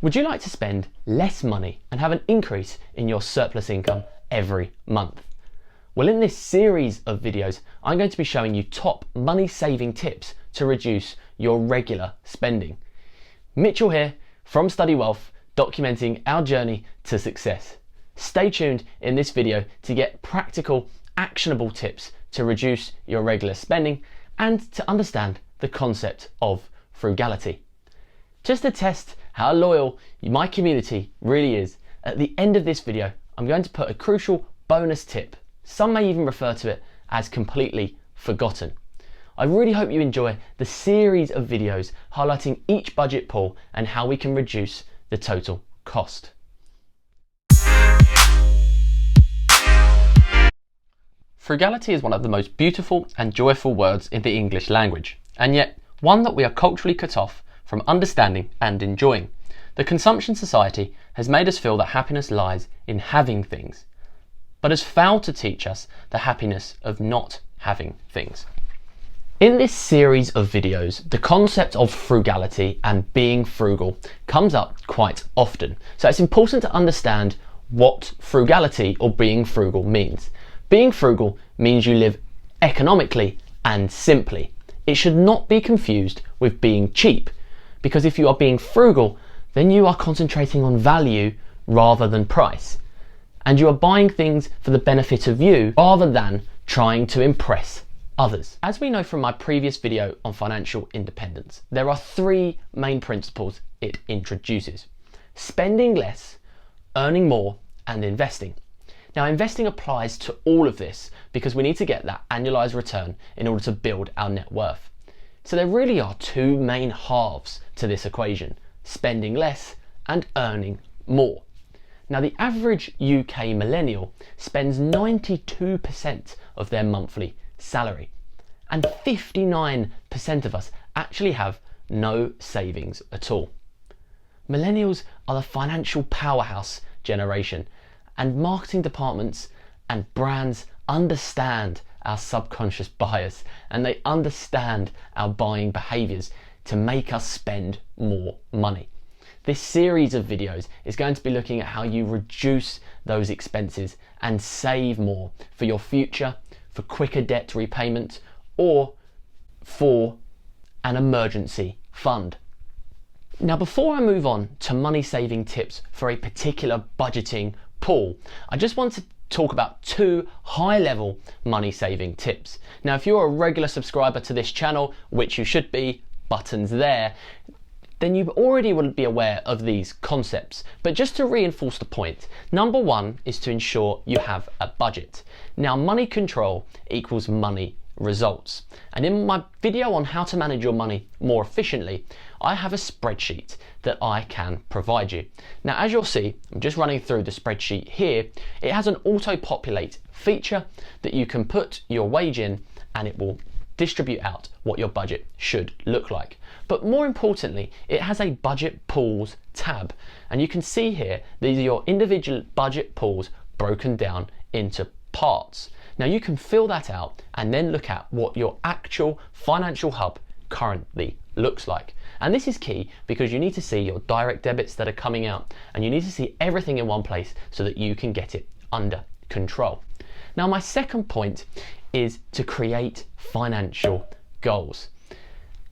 Would you like to spend less money and have an increase in your surplus income every month? Well, in this series of videos, I'm going to be showing you top money saving tips to reduce your regular spending. Mitchell here from STUDY Wealth, documenting our journey to success. Stay tuned in this video to get practical, actionable tips to reduce your regular spending and to understand the concept of frugality. Just to test how loyal my community really is, at the end of this video, I'm going to put a crucial bonus tip. Some may even refer to it as completely forgotten. I really hope you enjoy the series of videos highlighting each budget pool and how we can reduce the total cost. Frugality is one of the most beautiful and joyful words in the English language, and yet one that we are culturally cut off from understanding and enjoying. The consumption society has made us feel that happiness lies in having things, but has failed to teach us the happiness of not having things. In this series of videos, the concept of frugality and being frugal comes up quite often. So it's important to understand what frugality or being frugal means. Being frugal means you live economically and simply. It should not be confused with being cheap, because if you are being frugal, then you are concentrating on value rather than price. And you are buying things for the benefit of you rather than trying to impress others. As we know from my previous video on financial independence, there are three main principles it introduces: spending less, earning more, and investing. Now, investing applies to all of this because we need to get that annualized return in order to build our net worth. So there really are two main halves to this equation: spending less and earning more. Now, the average UK millennial spends 92% of their monthly salary, and 59% of us actually have no savings at all. Millennials are the financial powerhouse generation, and marketing departments and brands understand our subconscious bias, and they understand our buying behaviours to make us spend more money. This series of videos is going to be looking at how you reduce those expenses and save more for your future, for quicker debt repayment, or for an emergency fund. Now, before I move on to money saving tips for a particular budgeting pool, I just want to talk about two high-level money saving tips. Now, if you're a regular subscriber to this channel, which you should be, buttons there, then you already would be aware of these concepts. But just to reinforce the point, number one is to ensure you have a budget. Now, money control equals money results. And in my video on how to manage your money more efficiently, I have a spreadsheet that I can provide you. Now, as you'll see, I'm just running through the spreadsheet here. It has an auto-populate feature that you can put your wage in and it will distribute out what your budget should look like. But more importantly, it has a budget pools tab, and you can see here these are your individual budget pools broken down into parts. Now, you can fill that out and then look at what your actual financial hub currently looks like. And this is key because you need to see your direct debits that are coming out, and you need to see everything in one place so that you can get it under control. Now, my second point is to create financial goals.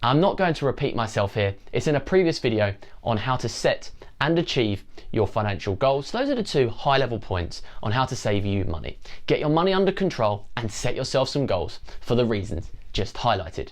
I'm not going to repeat myself here. It's in a previous video on how to set and achieve your financial goals. So those are the two high-level points on how to save you money. Get your money under control and set yourself some goals for the reasons just highlighted.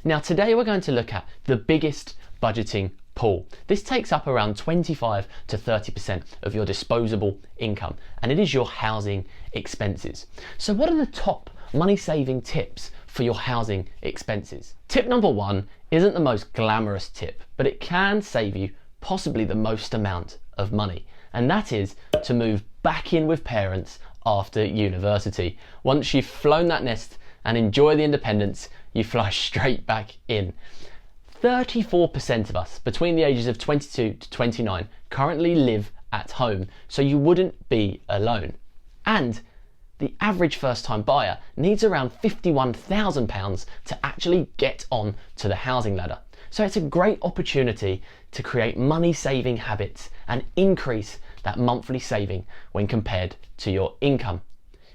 Now, today we're going to look at the biggest budgeting pool. This takes up around 25 to 30% of your disposable income, and it is your housing expenses. So what are the top money saving tips for your housing expenses? Tip number one isn't the most glamorous tip, but it can save you possibly the most amount of money, and that is to move back in with parents after university. Once you've flown that nest and enjoy the independence, you fly straight back in. 34% of us between the ages of 22 to 29 currently live at home, so you wouldn't be alone. And the average first-time buyer needs around £51,000 to actually get on to the housing ladder. So it's a great opportunity to create money saving habits and increase that monthly saving when compared to your income.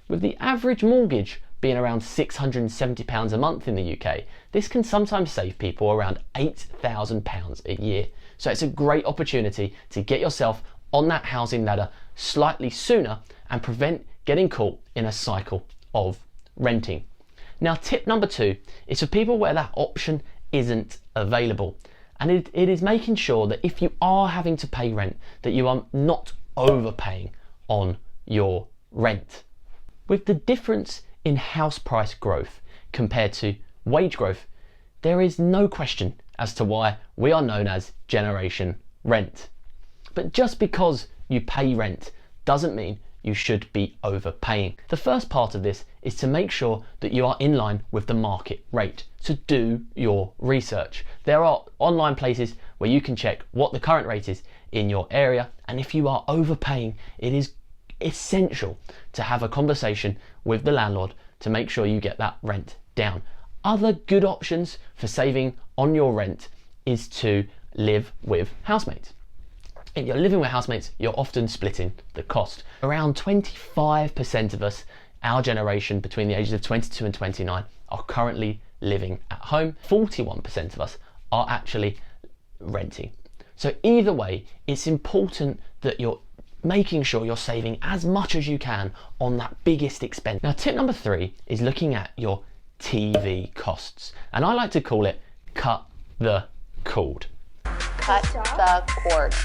With the average mortgage being around £670 a month in the UK, this can sometimes save people around £8,000 a year. So it's a great opportunity to get yourself on that housing ladder slightly sooner and prevent getting caught in a cycle of renting. Now, tip number 2 is for people where that option isn't available. And it is making sure that if you are having to pay rent, that you are not overpaying on your rent. With the difference in house price growth compared to wage growth, there is no question as to why we are known as Generation Rent. But just because you pay rent doesn't mean you should be overpaying. The first part of this is to make sure that you are in line with the market rate. So do your research. There are online places where you can check what the current rate is in your area, and if you are overpaying, it is essential to have a conversation with the landlord to make sure you get that rent down. Other good options for saving on your rent is to live with housemates. If you're living with housemates, you're often splitting the cost. Around 25% of us, our generation between the ages of 22 and 29, are currently living at home. 41% of us are actually renting. So either way, it's important that you're making sure you're saving as much as you can on that biggest expense. Now, tip number 3 is looking at your TV costs. And I like to call it cut the cord. Cut the cord.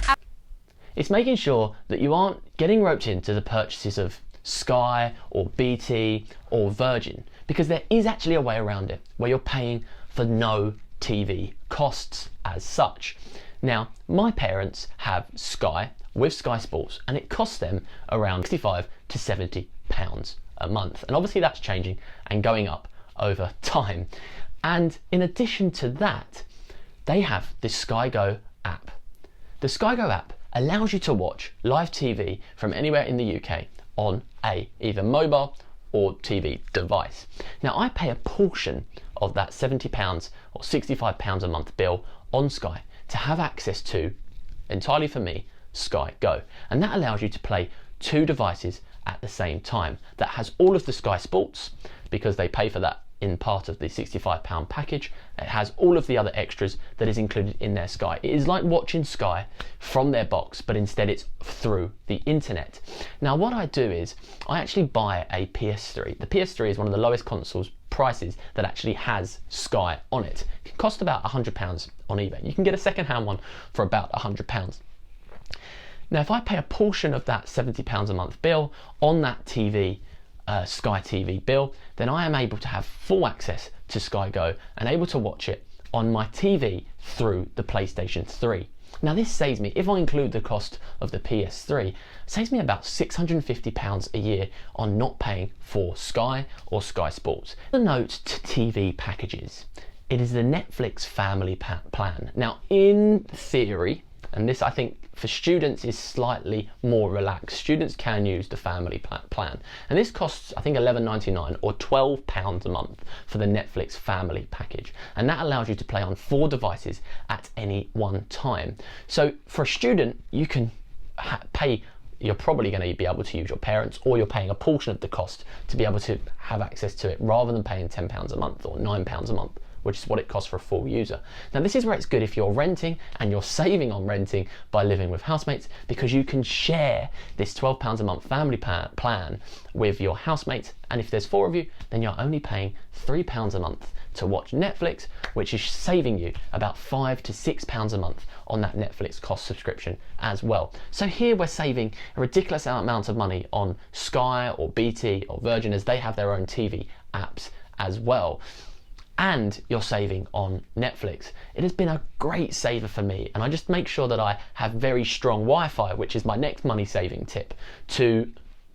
It's making sure that you aren't getting roped into the purchases of Sky or BT or Virgin, because there is actually a way around it where you're paying for no TV costs as such. Now, my parents have Sky with Sky Sports, and it costs them around £65 to £70 a month. And obviously that's changing and going up over time. And in addition to that, they have the Sky Go app. The Sky Go app allows you to watch live TV from anywhere in the UK on either mobile or TV device. Now, I pay a portion of that £70 or £65 a month bill on Sky to have access to, entirely for me, Sky Go. And that allows you to play 2 devices at the same time. That has all of the Sky Sports, because they pay for that in part of the £65 package. It has all of the other extras that is included in their Sky. It is like watching Sky from their box, but instead it's through the internet. Now, what I do is I actually buy a PS3. The PS3 is one of the lowest consoles prices that actually has Sky on it. It can cost about £100 on eBay. You can get a second-hand one for about £100. Now, if I pay a portion of that £70 a month bill on that TV, Sky TV bill, then I am able to have full access to Sky Go and able to watch it on my TV through the PlayStation 3. Now, this saves me, if I include the cost of the PS3, saves me about £650 a year on not paying for Sky or Sky Sports. The note to TV packages, it is the Netflix family plan. Now, in theory, and this I think for students is slightly more relaxed. Students can use the family plan. And this costs, I think, £11.99 or £12 a month for the Netflix family package. And that allows you to play on 4 devices at any one time. So for a student, you can pay, you're probably going to be able to use your parents, or you're paying a portion of the cost to be able to have access to it, rather than paying £10 a month or £9 a month, which is what it costs for a full user. Now, this is where it's good if you're renting and you're saving on renting by living with housemates, because you can share this £12 a month family plan with your housemates. And if there's 4 of you, then you're only paying £3 a month to watch Netflix, which is saving you about £5 to £6 a month on that Netflix cost subscription as well. So here we're saving a ridiculous amount of money on Sky or BT or Virgin, as they have their own TV apps as well. And you're saving on Netflix. It has been a great saver for me, and I just make sure that I have very strong Wi-Fi, which is my next money saving tip, to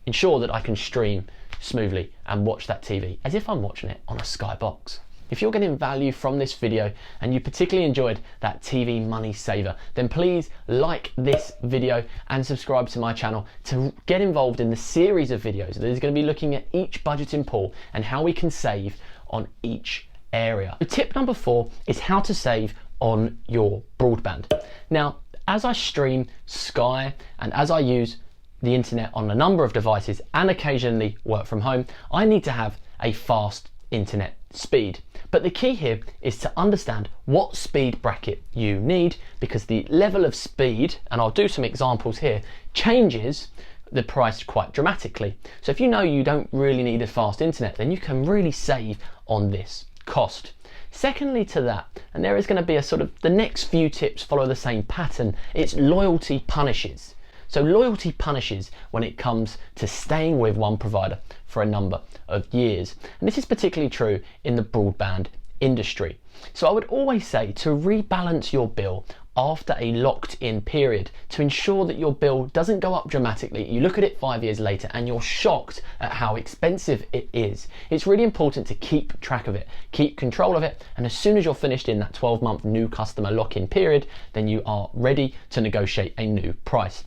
ensure that I can stream smoothly and watch that TV as if I'm watching it on a Sky box. If you're getting value from this video and you particularly enjoyed that TV money saver, then please like this video and subscribe to my channel to get involved in the series of videos that is going to be looking at each budgeting pool and how we can save on each area. So tip number 4 is how to save on your broadband. Now, as I stream Sky and as I use the internet on a number of devices and occasionally work from home, I need to have a fast internet speed. But the key here is to understand what speed bracket you need, because the level of speed, and I'll do some examples here, changes the price quite dramatically. So if you know you don't really need a fast internet, then you can really save on this cost. Secondly to that, and there is going to be a sort of, the next few tips follow the same pattern, it's loyalty punishes. So loyalty punishes when it comes to staying with one provider for a number of years. And this is particularly true in the broadband industry. So I would always say to rebalance your bill after a locked in period to ensure that your bill doesn't go up dramatically. You look at it 5 years later and you're shocked at how expensive it is. It's really important to keep track of it, keep control of it, and as soon as you're finished in that 12-month new customer lock-in period, then you are ready to negotiate a new price.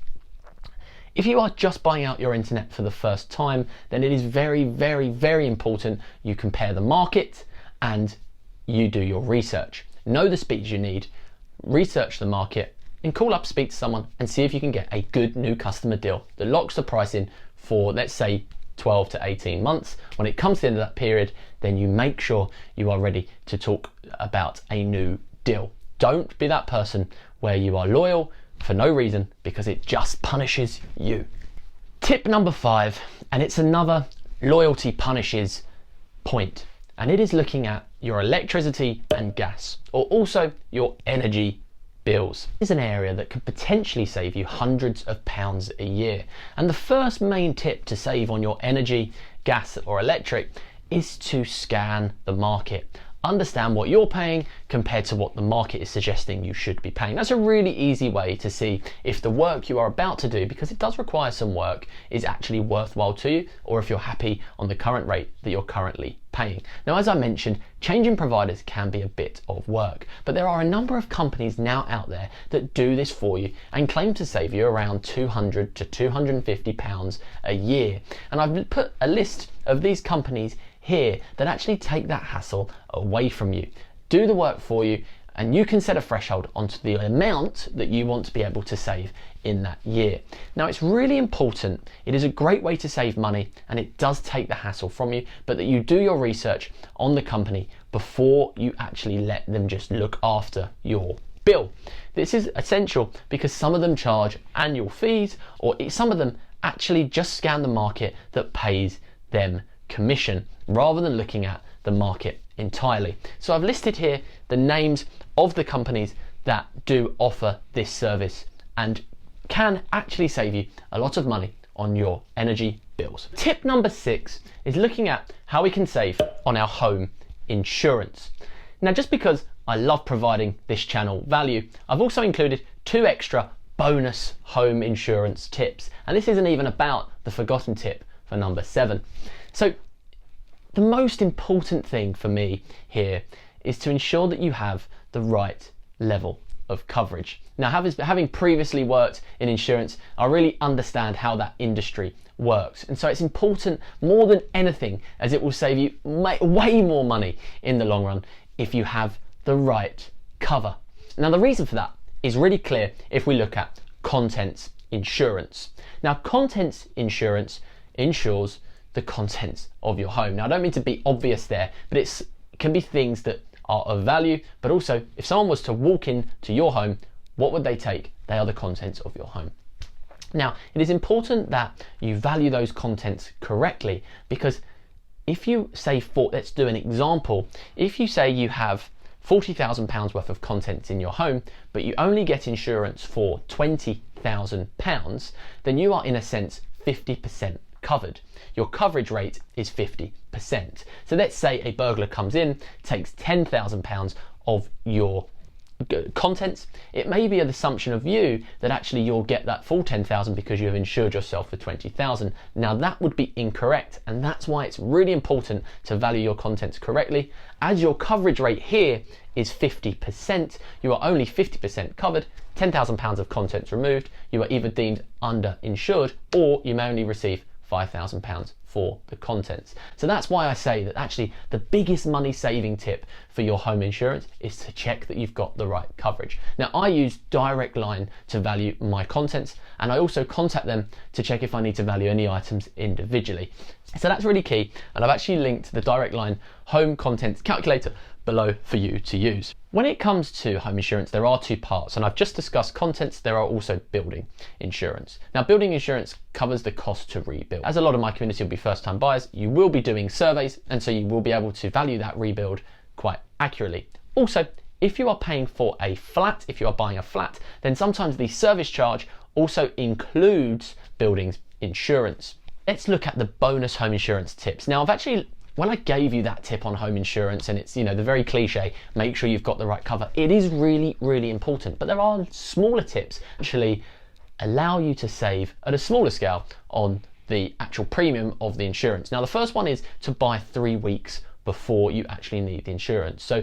If you are just buying out your internet for the first time, then it is very, very, very important you compare the market and you do your research. Know the speeds you need, research the market, and call up, speak to someone and see if you can get a good new customer deal that locks the price in for, let's say, 12 to 18 months. When it comes to the end of that period, then you make sure you are ready to talk about a new deal. Don't be that person where you are loyal for no reason, because it just punishes you. Tip number 5, and it's another loyalty punishes point, and it is looking at your electricity and gas, or also your energy bills. This is an area that could potentially save you hundreds of pounds a year. And the first main tip to save on your energy, gas or electric is to scan the market. Understand what you're paying compared to what the market is suggesting you should be paying. That's a really easy way to see if the work you are about to do, because it does require some work, is actually worthwhile to you, or if you're happy on the current rate that you're currently paying. Now, as I mentioned, changing providers can be a bit of work, but there are a number of companies now out there that do this for you and claim to save you around £200 to £250 a year. And I've put a list of these companies here that actually take that hassle away from you, do the work for you, and you can set a threshold onto the amount that you want to be able to save in that year. Now, it's really important, it is a great way to save money and it does take the hassle from you, but that you do your research on the company before you actually let them just look after your bill. This is essential because some of them charge annual fees, or some of them actually just scan the market that pays them commission rather than looking at the market entirely. So I've listed here the names of the companies that do offer this service and can actually save you a lot of money on your energy bills. Tip number 6 is looking at how we can save on our home insurance. Now, just because I love providing this channel value, I've also included 2 extra bonus home insurance tips, and this isn't even about the forgotten tip for number 7. So the most important thing for me here is to ensure that you have the right level of coverage. Now, having previously worked in insurance, I really understand how that industry works. And so it's important more than anything, as it will save you way more money in the long run if you have the right cover. Now, the reason for that is really clear if we look at contents insurance. Now, contents insurance insures the contents of your home. Now, I don't mean to be obvious there, but it can be things that are of value, but also if someone was to walk into your home, what would they take? They are the contents of your home. Now, it is important that you value those contents correctly, because if you say, let's do an example, if you say you have £40,000 worth of contents in your home, but you only get insurance for £20,000, then you are in a sense 50% covered. Your coverage rate is 50%. So let's say a burglar comes in, takes £10,000 of your contents. It may be an assumption of you that actually you'll get that full 10,000 because you have insured yourself for 20,000. Now, that would be incorrect, and that's why it's really important to value your contents correctly. As your coverage rate here is 50%, you are only 50% covered. £10,000 of contents removed, you are either deemed underinsured, or you may only receive £5,000 for the contents. So that's why I say that actually the biggest money saving tip for your home insurance is to check that you've got the right coverage. Now I use Direct Line to value my contents, and I also contact them to check if I need to value any items individually. So that's really key, and I've actually linked the Direct Line home contents calculator below for you to use. When it comes to home insurance, there are two parts, and I've just discussed contents. There are also building insurance. Now, building insurance covers the cost to rebuild. As a lot of my community will be first-time buyers, you will be doing surveys, and so you will be able to value that rebuild quite accurately. Also, if you are paying for a flat, if you are buying a flat, then sometimes the service charge also includes buildings insurance. Let's look at the bonus home insurance tips. Now, when I gave you that tip on home insurance, and it's, the very cliche, make sure you've got the right cover, it is really, really important. But there are smaller tips that actually allow you to save at a smaller scale on the actual premium of the insurance. Now, the first one is to buy 3 weeks before you actually need the insurance. So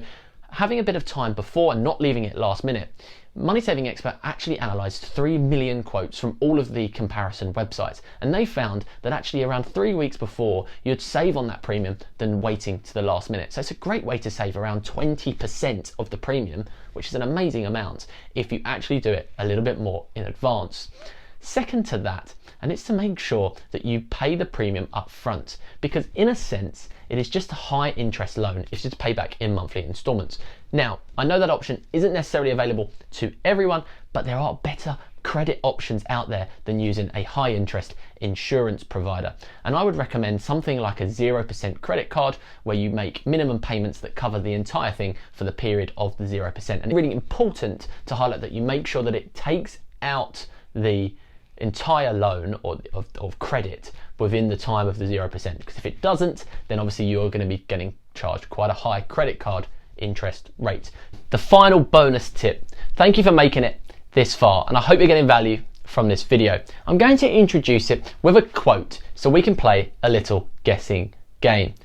having a bit of time before and not leaving it last minute. MoneySaving Expert actually analysed 3 million quotes from all of the comparison websites, and they found that actually around 3 weeks before you'd save on that premium than waiting to the last minute. So it's a great way to save around 20% of the premium, which is an amazing amount if you actually do it a little bit more in advance. Second to that, and it's to make sure that you pay the premium up front, because in a sense it is just a high interest loan. It's just paid back in monthly installments. Now, I know that option isn't necessarily available to everyone, but there are better credit options out there than using a high interest insurance provider. And I would recommend something like a 0% credit card, where you make minimum payments that cover the entire thing for the period of the 0%. And it's really important to highlight that you make sure that it takes out the entire loan or of credit within the time of the 0%, because if it doesn't, then obviously you're going to be getting charged quite a high credit card interest rate. The final bonus tip, thank you for making it this far, and I hope you're getting value from this video. I'm going to introduce it with a quote so we can play a little guessing game.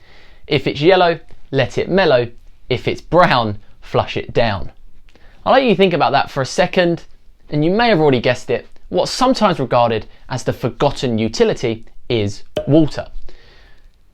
If it's yellow, let it mellow. If it's brown, flush it down. I'll let you think about that for a second, and you may have already guessed it. What's sometimes regarded as the forgotten utility is water.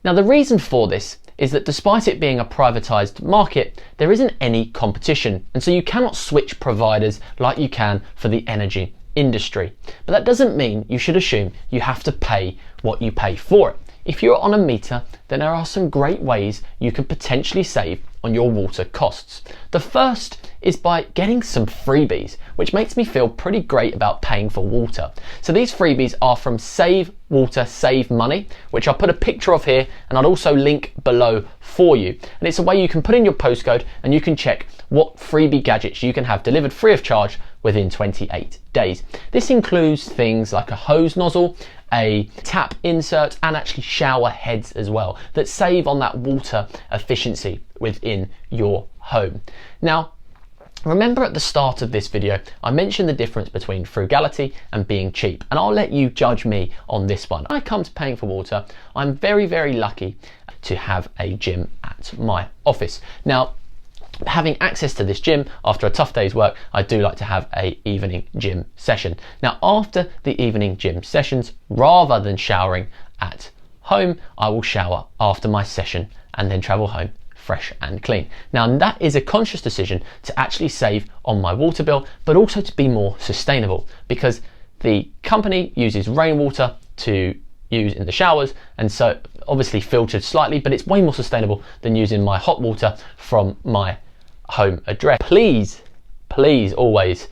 Now, the reason for this is that despite it being a privatised market, there isn't any competition, and so you cannot switch providers like you can for the energy industry. But that doesn't mean you should assume you have to pay what you pay for it. If you're on a meter, then there are some great ways you could potentially save on your water costs. The first is by getting some freebies, which makes me feel pretty great about paying for water. So these freebies are from Save Water, Save Money, which I'll put a picture of here, and I'll also link below for you. And it's a way you can put in your postcode and you can check what freebie gadgets you can have delivered free of charge within 28 days. This includes things like a hose nozzle, a tap insert, and actually shower heads as well, that save on that water efficiency within your home. Now, remember at the start of this video, I mentioned the difference between frugality and being cheap, and I'll let you judge me on this one. When I come to paying for water, I'm very, very lucky to have a gym at my office. Now, having access to this gym after a tough day's work, I do like to have an evening gym session. Now, after the evening gym sessions, rather than showering at home, I will shower after my session and then travel home fresh and clean. Now, that is a conscious decision to actually save on my water bill, but also to be more sustainable, because the company uses rainwater to use in the showers, and so obviously filtered slightly, but it's way more sustainable than using my hot water from my home address. Please always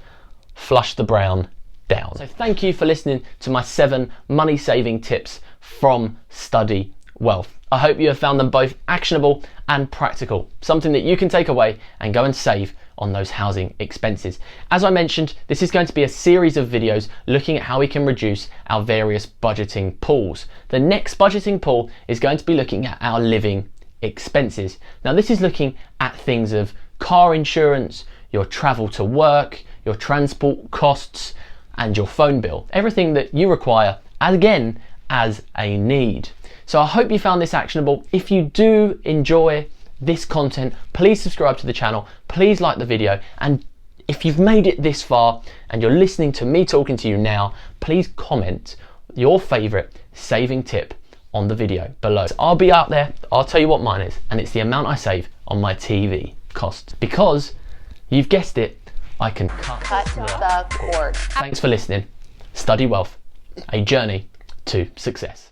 flush the brown down. So thank you for listening to my 7 money saving tips from Study Wealth. I hope you have found them both actionable and practical, something that you can take away and go and save on those housing expenses. As I mentioned, this is going to be a series of videos looking at how we can reduce our various budgeting pools. The next budgeting pool is going to be looking at our living expenses. Now, this is looking at things of car insurance, your travel to work, your transport costs, and your phone bill. Everything that you require, again, as a need. So I hope you found this actionable. If you do enjoy this content, please subscribe to the channel, please like the video, and if you've made it this far and you're listening to me talking to you now, please comment your favourite saving tip on the video below. I'll be out there, I'll tell you what mine is, and it's the amount I save on my TV costs. Because, you've guessed it, I can cut the cord. Thanks for listening. Study Wealth, a journey to success.